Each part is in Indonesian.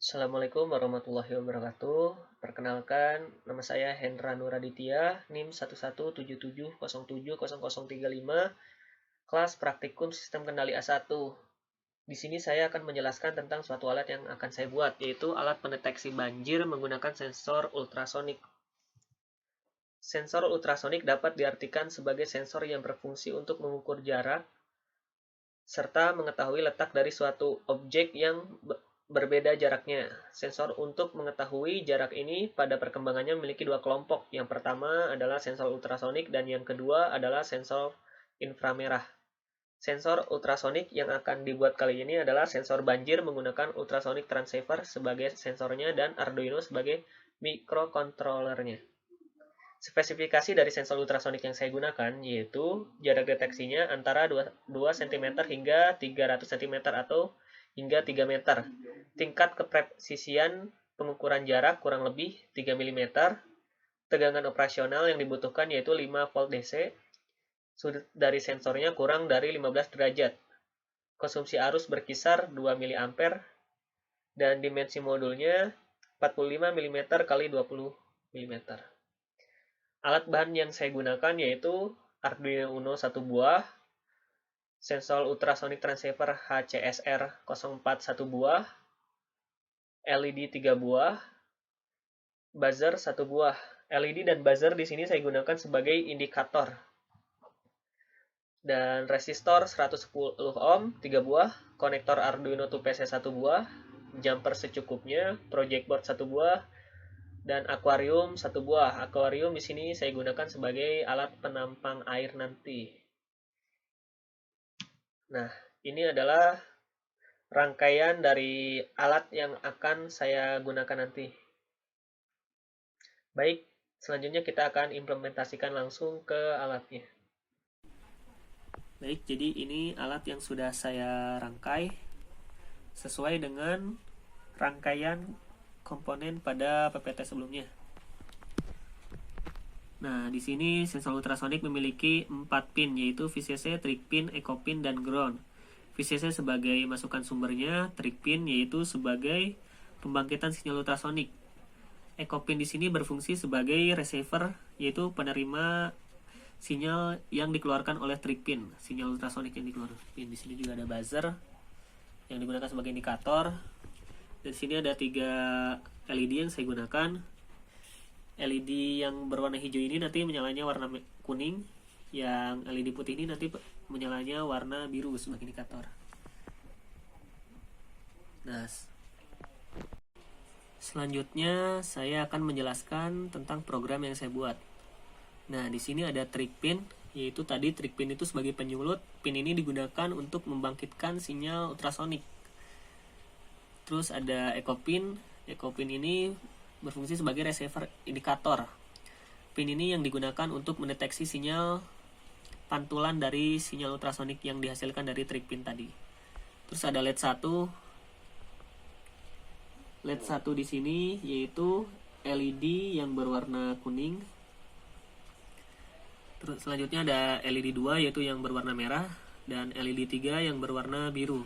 Assalamualaikum warahmatullahi wabarakatuh. Perkenalkan, nama saya Hendra Nuraditya, NIM 1177070035, kelas Praktikum Sistem Kendali A1. Di sini saya akan menjelaskan tentang suatu alat yang akan saya buat, yaitu alat pendeteksi banjir menggunakan sensor ultrasonik. Sensor ultrasonik dapat diartikan sebagai sensor yang berfungsi untuk mengukur jarak serta mengetahui letak dari suatu objek yang berbeda jaraknya. Sensor untuk mengetahui jarak ini pada perkembangannya memiliki dua kelompok. Yang pertama adalah sensor ultrasonik dan yang kedua adalah sensor inframerah. Sensor ultrasonik yang akan dibuat kali ini adalah sensor banjir menggunakan ultrasonic transceiver sebagai sensornya dan Arduino sebagai mikrokontrolernya. Spesifikasi dari sensor ultrasonik yang saya gunakan yaitu jarak deteksinya antara 2 cm hingga 300 cm atau hingga 3 meter. Tingkat kepresisian pengukuran jarak kurang lebih 3 mm. Tegangan operasional yang dibutuhkan yaitu 5 volt DC. Sudut dari sensornya kurang dari 15 derajat. Konsumsi arus berkisar 2 mA dan dimensi modulnya 45 mm x 20 mm. Alat bahan yang saya gunakan yaitu Arduino Uno 1 buah, sensor ultrasonic transceiver HCSR04 1 buah, LED 3 buah, buzzer 1 buah. LED dan buzzer di sini saya gunakan sebagai indikator. Dan resistor 110 ohm 3 buah, konektor Arduino to PC 1 buah, jumper secukupnya, project board 1 buah, dan akuarium 1 buah. Akuarium di sini saya gunakan sebagai alat penampang air nanti. Nah, ini adalah rangkaian dari alat yang akan saya gunakan nanti. Baik, selanjutnya kita akan implementasikan langsung ke alatnya. Baik, jadi ini alat yang sudah saya rangkai sesuai dengan rangkaian komponen pada PPT sebelumnya. Nah, di sini sensor ultrasonik memiliki 4 pin, yaitu VCC, trig pin, echo pin, dan ground. VCC sebagai masukan sumbernya, trig pin yaitu sebagai pembangkitan sinyal ultrasonik. Echo pin di sini berfungsi sebagai receiver, yaitu penerima sinyal yang dikeluarkan oleh trig pin, sinyal ultrasonik yang dikeluarkan. Di sini juga ada buzzer yang digunakan sebagai indikator. Dan di sini ada 3 LED yang saya gunakan. LED yang berwarna hijau ini nanti menyalanya warna kuning, yang LED putih ini nanti menyalanya warna biru sebagai indikator. Nah, selanjutnya saya akan menjelaskan tentang program yang saya buat. Nah, di sini ada trig pin, yaitu tadi trig pin itu sebagai penyulut. Pin ini digunakan untuk membangkitkan sinyal ultrasonik. Terus ada echo pin. Echo pin ini berfungsi sebagai receiver indikator. Pin ini yang digunakan untuk mendeteksi sinyal pantulan dari sinyal ultrasonik yang dihasilkan dari trig pin tadi. Terus ada LED 1. LED 1 di sini yaitu LED yang berwarna kuning. Terus selanjutnya ada LED 2 yaitu yang berwarna merah dan LED 3 yang berwarna biru.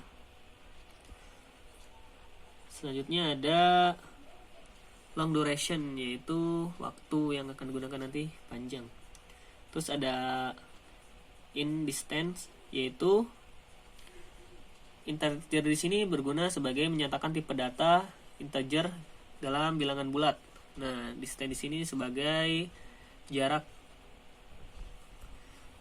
Selanjutnya ada long duration yaitu waktu yang akan digunakan nanti panjang. Terus ada in distance yaitu integer di sini berguna sebagai menyatakan tipe data integer dalam bilangan bulat. Nah, distance di sini sebagai jarak.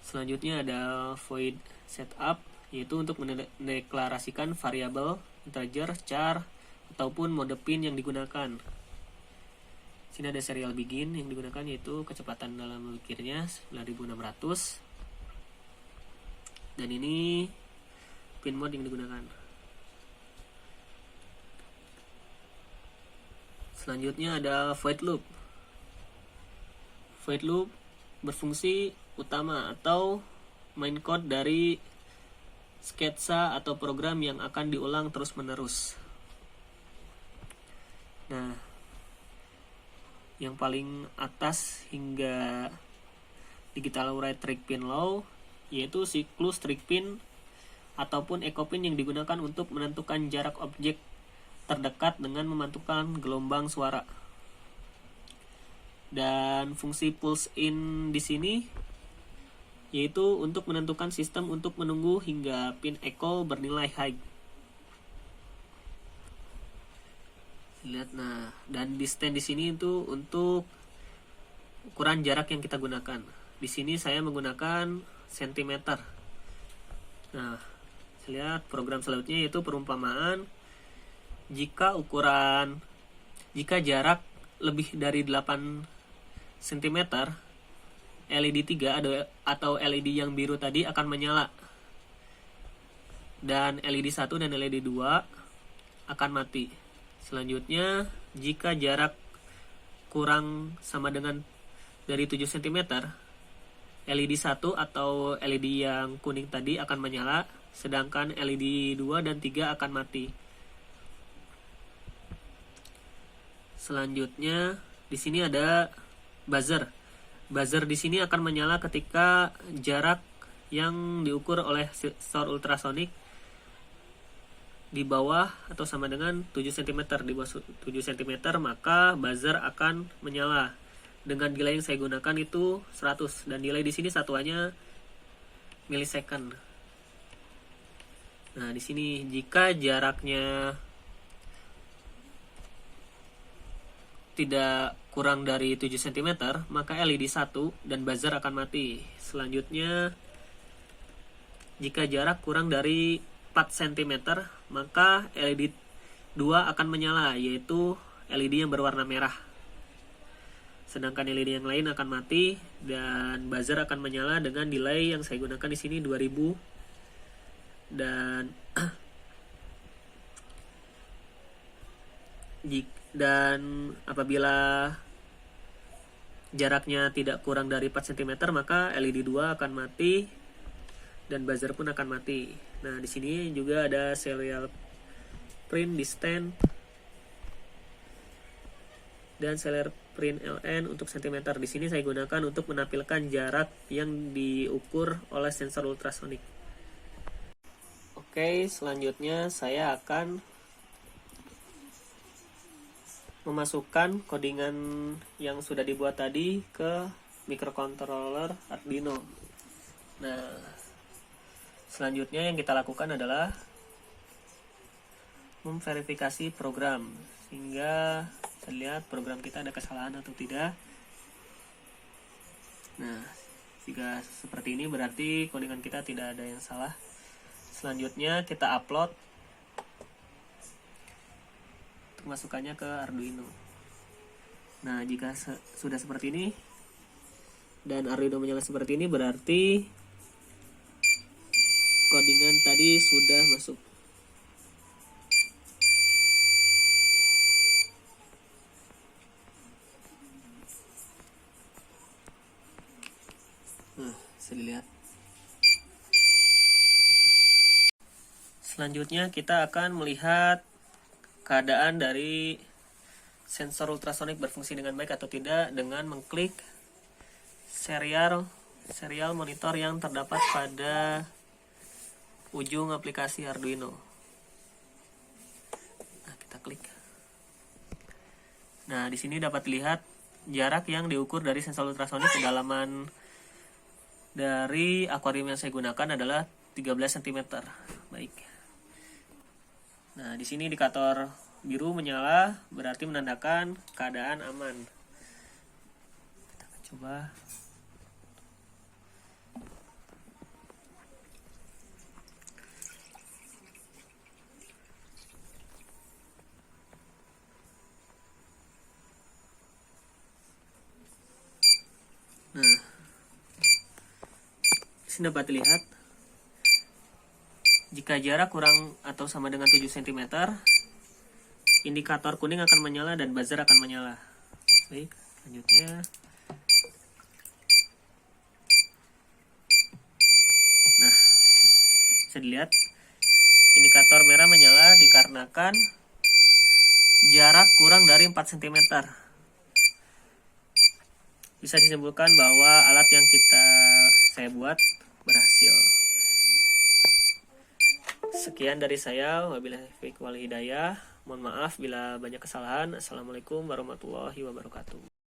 Selanjutnya ada void setup yaitu untuk mendeklarasikan variabel integer, char ataupun mode pin yang digunakan. Sini ada serial begin yang digunakan yaitu kecepatan dalam berpikirnya 9600. Dan ini pin mode yang digunakan. Selanjutnya ada void loop. Void loop berfungsi utama atau main code dari sketsa atau program yang akan diulang terus-menerus. Nah, yang paling atas hingga digital write trig pin low yaitu siklus trig pin ataupun echo pin yang digunakan untuk menentukan jarak objek terdekat dengan memantulkan gelombang suara. Dan fungsi pulse in di sini yaitu untuk menentukan sistem untuk menunggu hingga pin echo bernilai high. Lihat, nah, dan di stand di sini itu untuk ukuran jarak yang kita gunakan. Di sini saya menggunakan sentimeter. Nah, lihat program selanjutnya yaitu perumpamaan. Jika jarak lebih dari 8 cm, LED 3 atau LED yang biru tadi akan menyala. Dan LED 1 dan LED 2 akan mati. Selanjutnya, jika jarak kurang sama dengan dari 7 cm, LED 1 atau LED yang kuning tadi akan menyala, sedangkan LED 2 dan 3 akan mati. Selanjutnya, di sini ada buzzer. Buzzer di sini akan menyala ketika jarak yang diukur oleh sensor ultrasonik di bawah atau sama dengan 7 cm. Di bawah 7 cm maka buzzer akan menyala. Dengan delay yang saya gunakan itu 100 dan delay di sini satuannya milisecond. Nah, di sini jika jaraknya tidak kurang dari 7 cm, maka LED 1 dan buzzer akan mati. Selanjutnya, jika jarak kurang dari 4 cm, maka LED 2 akan menyala, yaitu LED yang berwarna merah. Sedangkan LED yang lain akan mati dan buzzer akan menyala dengan delay yang saya gunakan di sini 2000 dan apabila jaraknya tidak kurang dari 4 cm maka LED 2 akan mati dan buzzer pun akan mati. Nah, di sini juga ada serial print di stand dan serial print LN untuk cm. Di sini saya gunakan untuk menampilkan jarak yang diukur oleh sensor ultrasonik. Oke, selanjutnya saya akan memasukkan codingan yang sudah dibuat tadi ke microcontroller Arduino. Nah, selanjutnya yang kita lakukan adalah memverifikasi program sehingga kita lihat program kita ada kesalahan atau tidak. Nah, jika seperti ini berarti codingan kita tidak ada yang salah. Selanjutnya kita upload masukannya ke Arduino. Nah, jika sudah seperti ini dan Arduino menyala seperti ini berarti codingan tadi sudah masuk. Nah, bisa dilihat. Selanjutnya kita akan melihat keadaan dari sensor ultrasonik berfungsi dengan baik atau tidak dengan mengklik serial monitor yang terdapat pada ujung aplikasi Arduino. Nah, kita klik. Nah, di sini dapat dilihat jarak yang diukur dari sensor ultrasonik kedalaman dari akuarium yang saya gunakan adalah 13 cm. Baik. Nah, di sini indikator biru menyala berarti menandakan keadaan aman. Kita akan coba. Nah, di sini dapat dilihat jika jarak kurang atau sama dengan 7 cm, indikator kuning akan menyala dan buzzer akan menyala. Baik, selanjutnya. Nah, bisa dilihat indikator merah menyala dikarenakan jarak kurang dari 4 cm. Bisa disimpulkan bahwa alat yang saya buat berhasil. Sekian dari saya, wabillahi taufiq wal hidayah. Mohon maaf bila banyak kesalahan. Assalamualaikum warahmatullahi wabarakatuh.